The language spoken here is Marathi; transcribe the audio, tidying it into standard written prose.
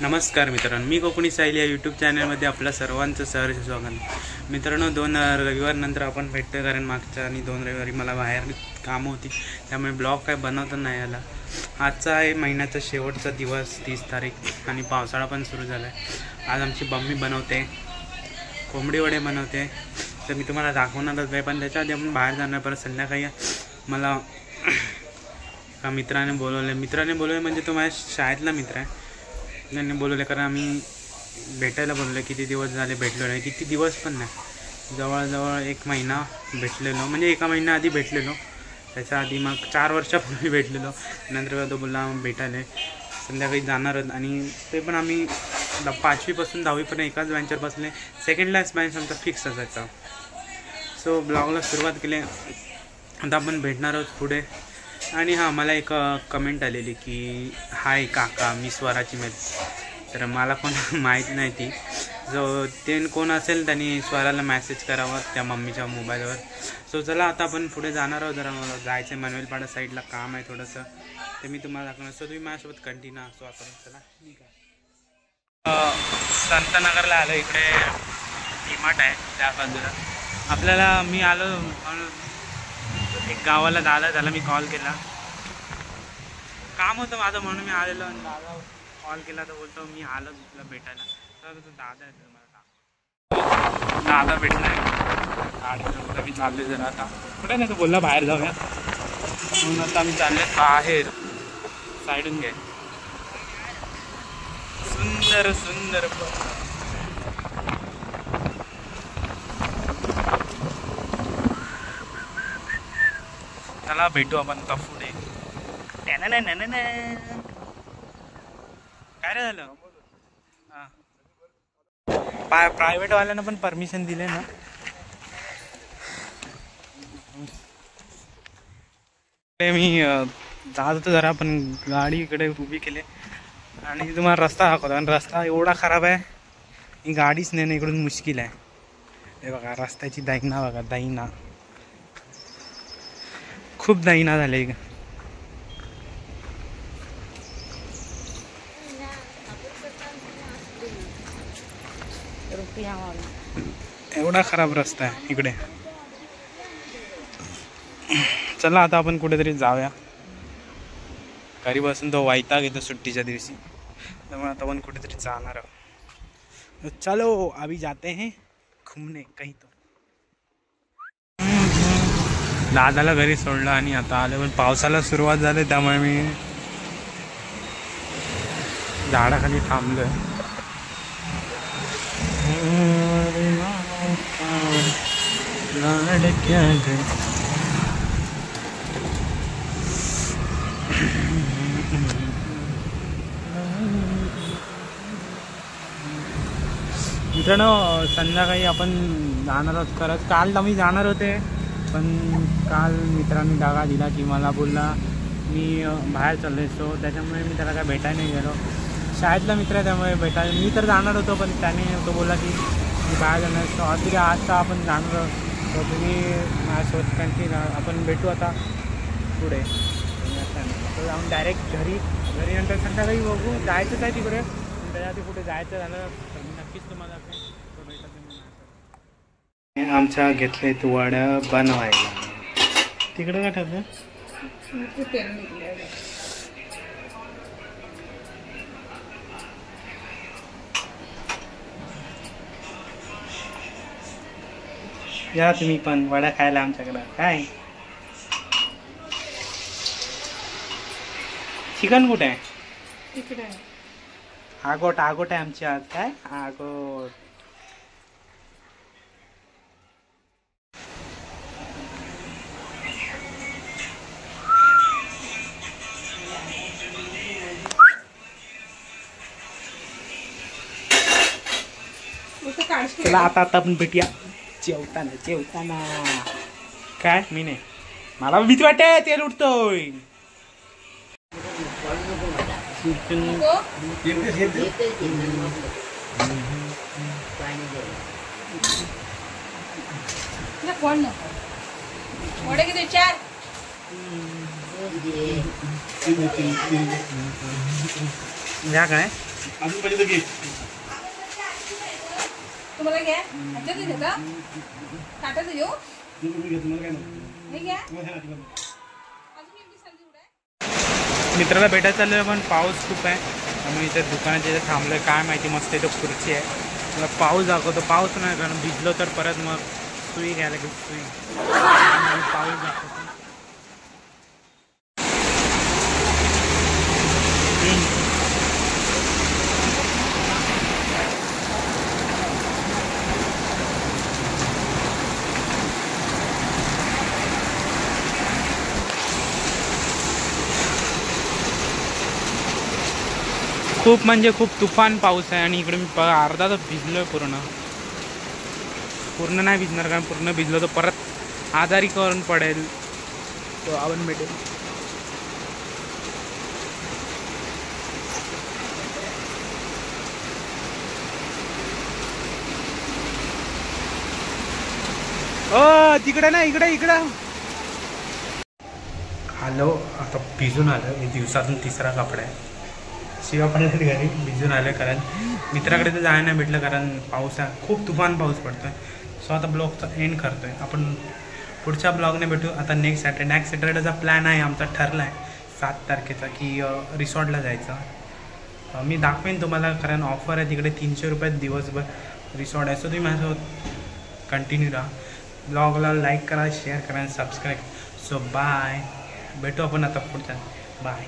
नमस्कार मित्रांनो, मी कोकणी साहिल या यूट्यूब चॅनलमध्ये आपलं सर्वांचं सहर्ष स्वागत. मित्रांनो, 2 रविवारनंतर आपण भेटतो, कारण मागच्या आणि 2 रविवारी मला बाहेर कामं होती, त्यामुळे ब्लॉग काय बनवता नाही आला. आजचा आहे महिन्याचा शेवटचा दिवस, 30 तारीख, आणि पावसाळा पण सुरू झाला आहे. आज आमची मम्मी बनवते कोंबडी वडे बनवते, तर मी तुम्हाला दाखवणारच आहे. पण त्याच्या आधी आपण बाहेर जाणार. परत संध्याकाळी मला एका मित्राने बोलवले म्हणजे तो माझ्या शाळेतला मित्र आहे. त्यांनी बोलवले कारण आम्ही भेटायला बोलवले. किती दिवस झाले भेटलो नाही, किती दिवस पण नाही, जवळजवळ 1 महिना भेटलेलो, म्हणजे 1 महिना आधी भेटलेलो. त्याच्या आधी मग 4 वर्षापूर्वी भेटलेलो. नंतर तो बोलला भेटायला संध्याकाळी जाणार. आणि ते पण आम्ही 5वीपासून 10वीपर्यंत एकाच बेंचवर बसले. सेकंड लास्ट बेंच आमचा फिक्स असायचा. सो ब्लॉगला सुरुवात केली. आता आपण भेटणार आहोत पुढे. आणि हां, मला एक कमेंट आलेली की हाय काका, मी स्वराची मैत्रीण. तर मला कोण माहीत नाही ती. जो ते कोण असेल त्यांनी स्वराला मेसेज करावा त्या मम्मीच्या मोबाईलवर. सो चला, आता आपण पुढे जाणार आहोत. जरा मला जायचं आहे मनवेलपाडा साईडला, काम आहे थोडंसं, ते मी तुम्हाला दाखवणार. सो तुम्ही माझ्यासोबत कंटिन्यू असो. आपण चला ठीक आहे. संतनगरला आलो. इकडे डीमार्ट आहे त्या बाजूला. आपल्याला मी आलो एक गावाला, दादा त्याला मी कॉल केला, काम होतं माझं म्हणून मी आलेलो. आणि दादा कॉल केला तर बोलतो मी आलो तुला भेटायला. तर तो दादा आहे, मला दादा भेटला आहे. मी चालले जरा आता कुठे नाही, तो बोलला बाहेर जाऊया, म्हणून आता आम्ही चालले बाहेर. साईडून घे. सुंदर सुंदर चला भेटू आपण का पुढे. काय रे झालं? हां, प्रायव्हेटवाल्यानं पण परमिशन दिले ना. मी जात होतो जरा, पण गाडी इकडे उभी केली आणि तुम्हाला रस्ता दाखवतो. आणि रस्ता एवढा खराब आहे, ही गाडीच नेणं इकडून मुश्किल आहे. हे बघा रस्त्याची दैना बघा, दैना खूप दैना झाले. एवढा खराब रस्ता आहे इकडे. चला आता आपण कुठेतरी जाऊया. घरी बसून तो वैताग येतो सुट्टीच्या दिवशी, त्यामुळे आता आपण कुठेतरी जाणार आहोत. चलो अभी जाते हैं घूमने कहीं. तो दादाला घरी सोडलं आणि आता आले. पण पावसाला सुरुवात झाली, त्यामुळे मी झाडाखाली थांबलोय. मित्रांनो, संध्याकाळी आपण जाणार आहोत. खरंच काल आम्ही जाणार होते, पण काल मित्रांनी दगा दिला की मला बोलला मी बाहेर चाललो आहे. सो त्याच्यामुळे मी त्याला काय भेटायला नाही गेलो. शाळेतला मित्र आहे, त्यामुळे भेटायला मी तर जाणार होतो, पण त्याने तो बोलला की मी बाहेर जाणार. सो अगदी आजचा आपण जाणार आहोत. तर तुम्ही माझ्यासोबत कंटिन्यू. आपण भेटू आता पुढे. तर जाऊन डायरेक्ट घरी नंतर संध्याकाळी बघू. जायचंच आहे तिकडे, त्याच्याआधी कुठे जायचं झालं तर मी नक्कीच तुम्हाला भेटत. आमच्या घेतले तू वड्या बनवायला. तिकडे काय ठरलं? या तुम्ही पण वड्या खायला आमच्याकडं. काय चिकन कुठे आहे? तिकडे आगोट आहे आमची आज. काय आगोट? चला आता आपण भेटूया जेवताना. काय मी नाही, मला भीती वाटते, तेल उठतोय. या काय अजून पाहिजे तर घे. तुम्हाला घ्या ह्याच्यात घेता ताटात घेऊ मित्राला भेटायला चाललं पण पाऊस खूप आहे त्यामुळे इथे दुकानाच्या इथे थांबलं आहे. काय माहिती मस्त इथं खुर्ची आहे. मला पाऊस दाखवतो. पाऊस नाही कारण भिजलो तर परत मग सुई घ्यायला की सुई पाऊस दाखवतो. खूप म्हणजे खूप तुफान पाऊस आहे आणि इकडे मी अर्धा तर भिजलो आहे पूर्ण नाही भिजणार कारण पूर्ण भिजलो तर परत आजारी करून पडेल तो आवन भेटेल. तिकडे ना इकडं आलो आता भिजून आलं. हे दिवसातून तिसरा कपडा आहे. शिवा पण घरी भिजून आलं कारण मित्राकडे तर जायला नाही भेटलं कारण पाऊस आहे. खूप तुफान पाऊस पडतो आहे. सो आता ब्लॉगचा एंड करतो आहे. आपण पुढच्या ब्लॉगने भेटू. आता नेक्स्ट सॅटर्डेचा प्लॅन आहे आमचा ठरला आहे 7 तारखेचा की रिसॉर्टला जायचं. मी दाखवेन तुम्हाला कारण ऑफर आहे तिकडे 300 रुपयात दिवसभर रिसॉर्ट आहे. सो तुम्ही माझ्यासोबत कंटिन्यू राहा. ब्लॉगला लाईक करा शेअर करा आणि सबस्क्राईब. So bye. भेटू आपण आता पुढच्या. बाय.